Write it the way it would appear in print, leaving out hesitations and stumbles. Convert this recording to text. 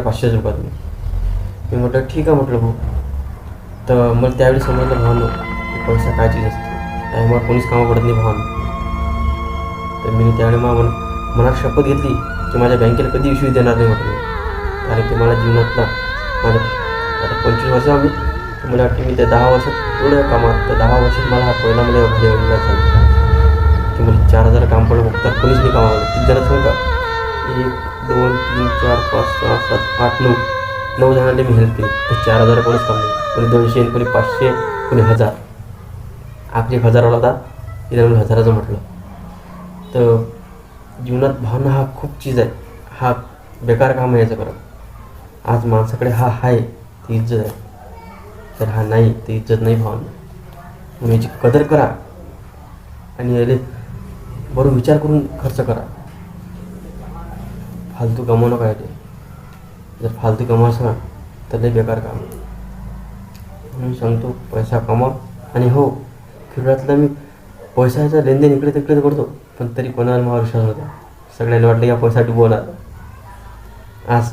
500 रुपयात मी म्हटलं ठीक आहे म्हटलं भाऊ. तर मला त्यावेळी समजलं भावानं की पैसा काय चीज असते, टायमावर कोणीच कामं पडत नाही भावानं. तर मी त्यावेळी मनात शपथ घेतली की माझ्या बँकेला कधी इश्यू देणार नाही म्हटलं. कारण की मला जीवनातला माझ्या आता 25 वर्ष आम्ही, तर मला वाटते मी त्या 10 वर्षात एवढं कामात, तर 10 वर्षात मला हा पहिला मला भाज्या झाला की मला 4000 काम पडलं फक्त कोणीच नाही कामावलं. किती जण सांगा, 1 2 3 4 5 6 7 8 9 जणांनी मी हेल्प केली. तर 4000 कोणीच काम नाही, कोणी 200, कोणी 500, कोणी 1000. आखरी 1000 वाला होता, तिला मी 1000चं म्हटलं. तर जीवनात भावना हा खूप चीज आहे. हा बेकार काम आहे याचं करत. आज माणसाकडे हा आहे ती इज्जत आहे, तर हा नाही ती इज्जत नाही भावना. म्हणून याची कदर करा आणि याले बरोबर विचार करून खर्च करा. फालतू कमवू नका ते. जर फालतू कमवायचं ना तर लई बेकार काम. म्हणून सांगतो पैसा कमावा. आणि हो, खेळातला मी पैशाचं लेनदेन इकडे तिकडे करतो, पण तरी कोणाला मला विश्वास होता. सगळ्यांना वाटलं या पैसा डुबवणार. आज